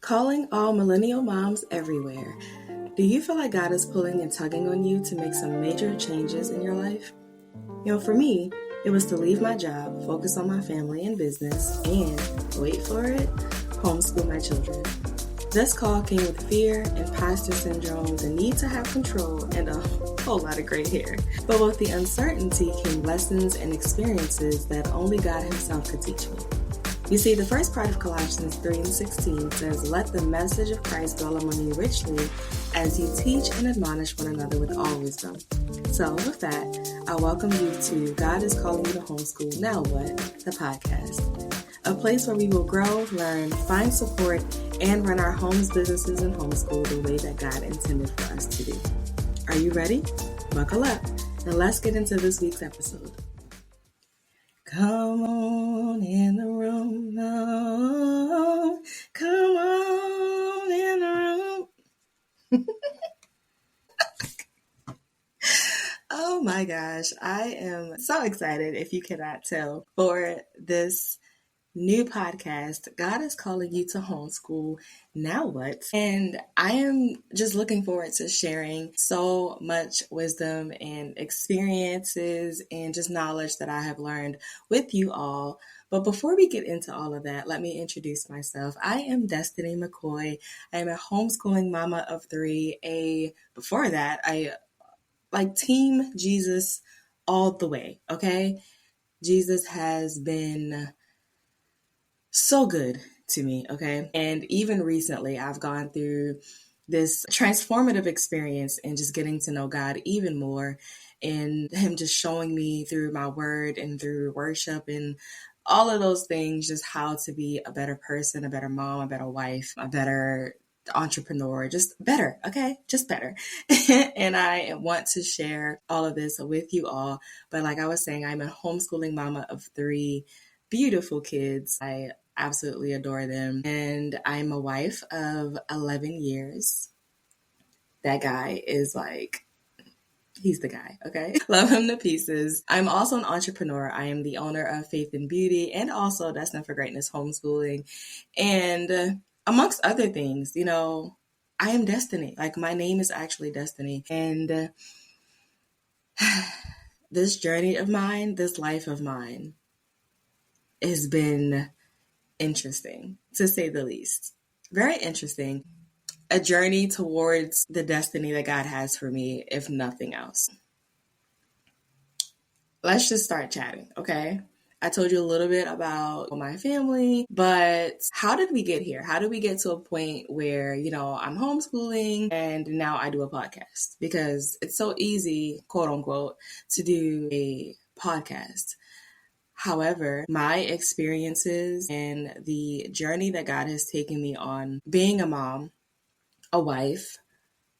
Calling all millennial moms everywhere. Do you feel like God is pulling and tugging on you to make some major changes in your life? For me, it was to leave my job, focus on my family and business, and, wait for it, homeschool my children. This call came with fear, imposter syndrome, the need to have control, and a whole lot of gray hair. But with the uncertainty came lessons and experiences that only God Himself could teach me. You see, the first part of Colossians 3:16 says, "Let the message of Christ dwell among you richly as you teach and admonish one another with all wisdom." So with that, I welcome you to God is Calling You to Homeschool Now What? The podcast. A place where we will grow, learn, find support, and run our homes, businesses, and homeschool the way that God intended for us to do. Are you ready? Buckle up, and let's get into this week's episode. Come on in the room, no. Come on in the room. Oh my gosh, I am so excited, if you cannot tell, for this new podcast. God is calling you to homeschool. Now what? And I am just looking forward to sharing so much wisdom and experiences and just knowledge that I have learned with you all. But before we get into all of that, let me introduce myself. I am Destiny McCoy. I am a homeschooling mama of three. Before that, I like Team Jesus all the way, okay? Jesus has been so good to me, okay? And even recently, I've gone through this transformative experience and just getting to know God even more, and Him just showing me through my word and through worship and all of those things, just how to be a better person, a better mom, a better wife, a better entrepreneur, just better, okay? Just better. And I want to share all of this with you all. But like I was saying, I'm a homeschooling mama of three beautiful kids. I absolutely adore them. And I'm a wife of 11 years. That guy is like, he's the guy, okay? Love him to pieces. I'm also an entrepreneur. I am the owner of Faith and Beauty and also Destined for Greatness Homeschooling. And amongst other things, I am Destiny. Like, my name is actually Destiny. And this journey of mine, this life of mine, has been interesting, to say the least. Very interesting. A journey towards the destiny that God has for me, if nothing else. Let's just start chatting, okay? I told you a little bit about my family, but how did we get here? How did we get to a point where, I'm homeschooling and now I do a podcast? Because it's so easy, quote unquote, to do a podcast. However, my experiences and the journey that God has taken me on, being a mom, a wife,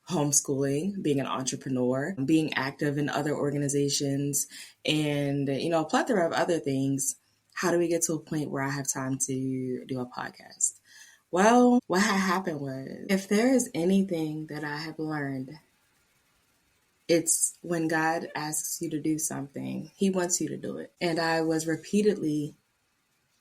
homeschooling, being an entrepreneur, being active in other organizations, and, a plethora of other things, how do we get to a point where I have time to do a podcast? Well, what had happened was, if there is anything that I have learned, it's when God asks you to do something, He wants you to do it. And I was repeatedly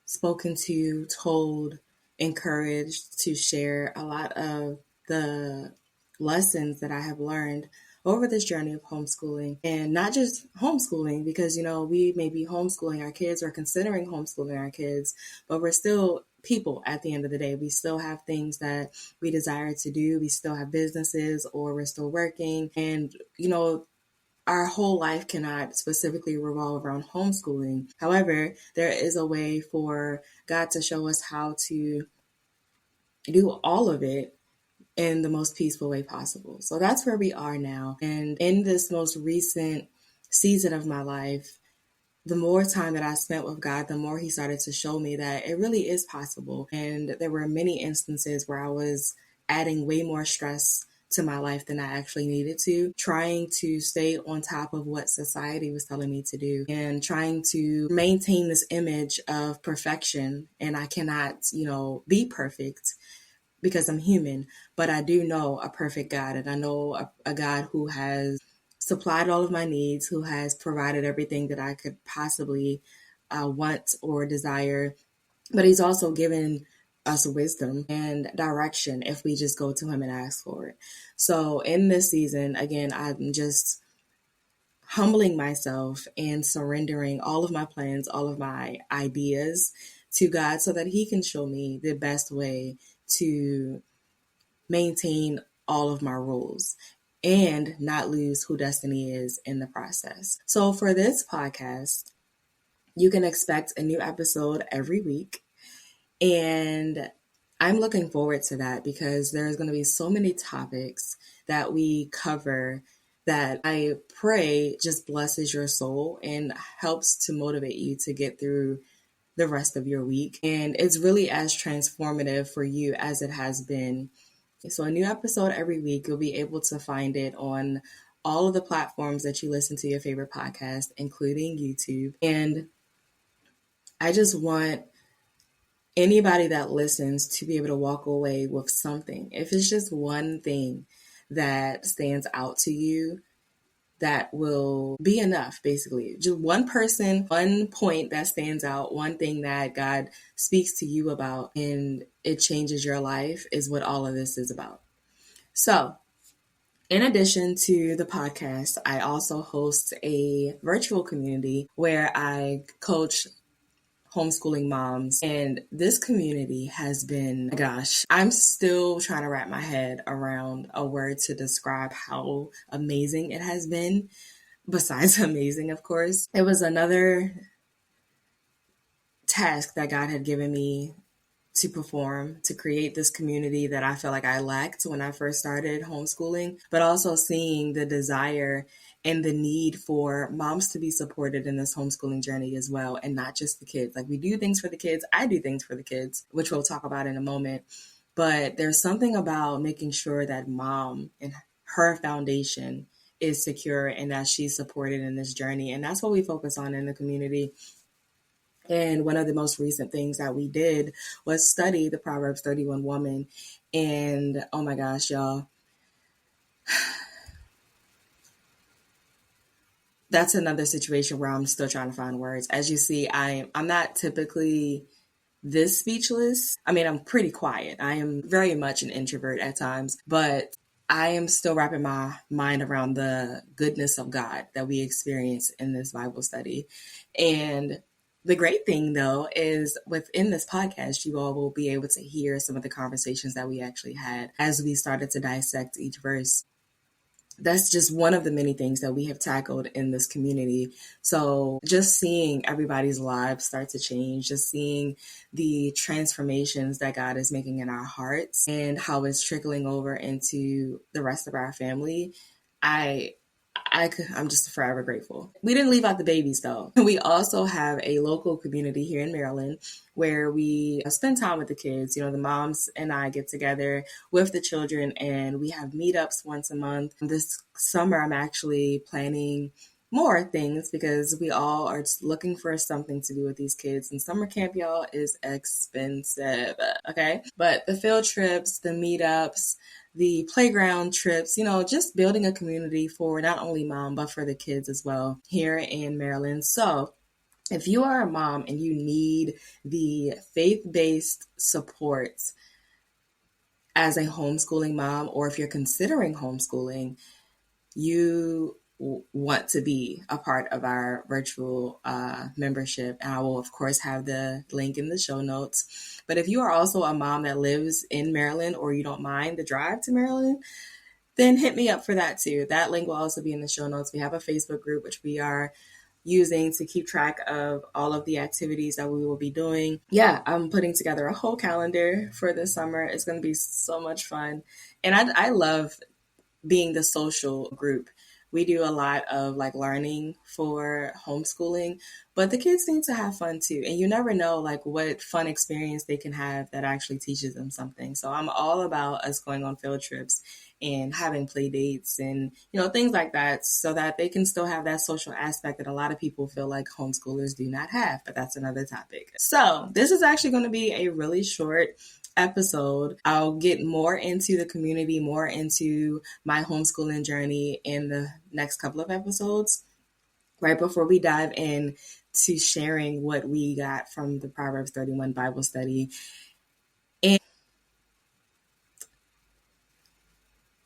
spoken to, told, encouraged to share a lot of the lessons that I have learned over this journey of homeschooling. And not just homeschooling, because, we may be homeschooling our kids or considering homeschooling our kids, but we're still people at the end of the day. We still have things that we desire to do. We still have businesses, or we're still working. And, our whole life cannot specifically revolve around homeschooling. However, there is a way for God to show us how to do all of it in the most peaceful way possible. So that's where we are now. And in this most recent season of my life, the more time that I spent with God, the more He started to show me that it really is possible. And there were many instances where I was adding way more stress to my life than I actually needed to, trying to stay on top of what society was telling me to do and trying to maintain this image of perfection. And I cannot, be perfect because I'm human, but I do know a perfect God, and I know a God who has supplied all of my needs, who has provided everything that I could possibly want or desire, but He's also given us wisdom and direction if we just go to him and ask for it. So in this season, again, I'm just humbling myself and surrendering all of my plans, all of my ideas to God so that he can show me the best way to maintain all of my rules and not lose who Destiny is in the process. So for this podcast, you can expect a new episode every week. And I'm looking forward to that because there's going to be so many topics that we cover that I pray just blesses your soul and helps to motivate you to get through the rest of your week. And it's really as transformative for you as it has been. So a new episode every week, you'll be able to find it on all of the platforms that you listen to your favorite podcast, including YouTube. And I just want anybody that listens to be able to walk away with something. If it's just one thing that stands out to you, that will be enough, basically. Just one person, one point that stands out, one thing that God speaks to you about, and it changes your life is what all of this is about. So, in addition to the podcast, I also host a virtual community where I coach homeschooling moms. And this community has been, gosh, I'm still trying to wrap my head around a word to describe how amazing it has been. Besides amazing, of course, it was another task that God had given me to perform, to create this community that I felt like I lacked when I first started homeschooling, but also seeing the desire and the need for moms to be supported in this homeschooling journey as well, and not just the kids. Like, we do things for the kids. I do things for the kids, which we'll talk about in a moment. But there's something about making sure that mom and her foundation is secure and that she's supported in this journey. And that's what we focus on in the community. And one of the most recent things that we did was study the Proverbs 31 woman. And oh my gosh, y'all, that's another situation where I'm still trying to find words. As you see, I'm not typically this speechless. I mean, I'm pretty quiet. I am very much an introvert at times, but I am still wrapping my mind around the goodness of God that we experience in this Bible study. And the great thing, though, is within this podcast, you all will be able to hear some of the conversations that we actually had as we started to dissect each verse. That's just one of the many things that we have tackled in this community. So just seeing everybody's lives start to change, just seeing the transformations that God is making in our hearts and how it's trickling over into the rest of our family, I'm just forever grateful. We didn't leave out the babies, though. We also have a local community here in Maryland where we spend time with the kids. You know, the moms and I get together with the children and we have meetups once a month. This summer, I'm actually planning more things because we all are just looking for something to do with these kids. And summer camp, y'all, is expensive, okay? But the field trips, the meetups, the playground trips, you know, just building a community for not only mom, but for the kids as well here in Maryland. So if you are a mom and you need the faith-based support as a homeschooling mom, or if you're considering homeschooling, you want to be a part of our virtual membership. And I will, of course, have the link in the show notes. But if you are also a mom that lives in Maryland or you don't mind the drive to Maryland, then hit me up for that too. That link will also be in the show notes. We have a Facebook group, which we are using to keep track of all of the activities that we will be doing. Yeah, I'm putting together a whole calendar for this summer. It's going to be so much fun. And I love being the social group. We do a lot of like learning for homeschooling, but the kids need to have fun too. And you never know like what fun experience they can have that actually teaches them something. So I'm all about us going on field trips and having play dates and, you know, things like that so that they can still have that social aspect that a lot of people feel like homeschoolers do not have, but that's another topic. So this is actually going to be a really short episode. I'll get more into the community, more into my homeschooling journey in the next couple of episodes, right before we dive in to sharing what we got from the Proverbs 31 Bible study.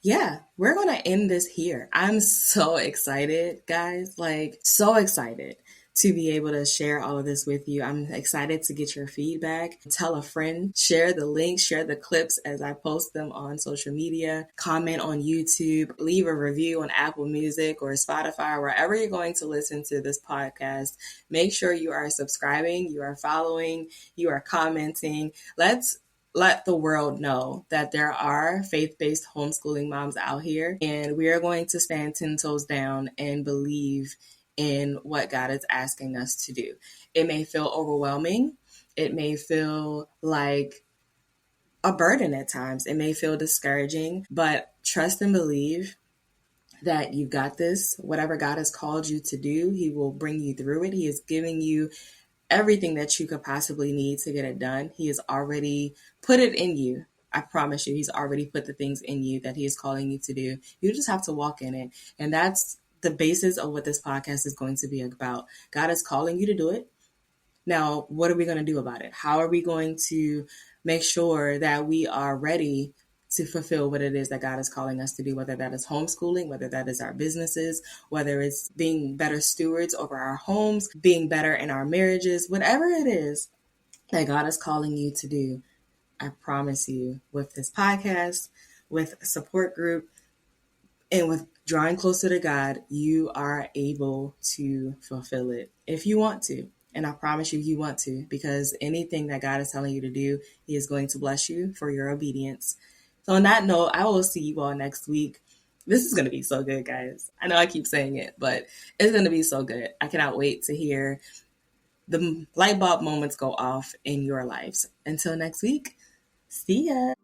yeah, we're going to end this here. I'm so excited, guys. Like, so excited to be able to share all of this with you. I'm excited to get your feedback. Tell a friend, share the links, share the clips as I post them on social media, comment on YouTube, leave a review on Apple Music or Spotify, wherever you're going to listen to this podcast. Make sure you are subscribing, you are following, you are commenting. Let's let the world know that there are faith-based homeschooling moms out here, and we are going to stand 10 toes down and believe in what God is asking us to do. It may feel overwhelming. It may feel like a burden at times. It may feel discouraging, but trust and believe that you've got this. Whatever God has called you to do, He will bring you through it. He is giving you everything that you could possibly need to get it done. He has already put it in you. I promise you, He's already put the things in you that He is calling you to do. You just have to walk in it. And that's the basis of what this podcast is going to be about. God is calling you to do it. Now, what are we going to do about it? How are we going to make sure that we are ready to fulfill what it is that God is calling us to do, whether that is homeschooling, whether that is our businesses, whether it's being better stewards over our homes, being better in our marriages, whatever it is that God is calling you to do. I promise you, with this podcast, with a support group, and with drawing closer to God, you are able to fulfill it if you want to. And I promise you want to, because anything that God is telling you to do, He is going to bless you for your obedience. So on that note, I will see you all next week. This is going to be so good, guys. I know I keep saying it, but it's going to be so good. I cannot wait to hear the light bulb moments go off in your lives. Until next week, see ya.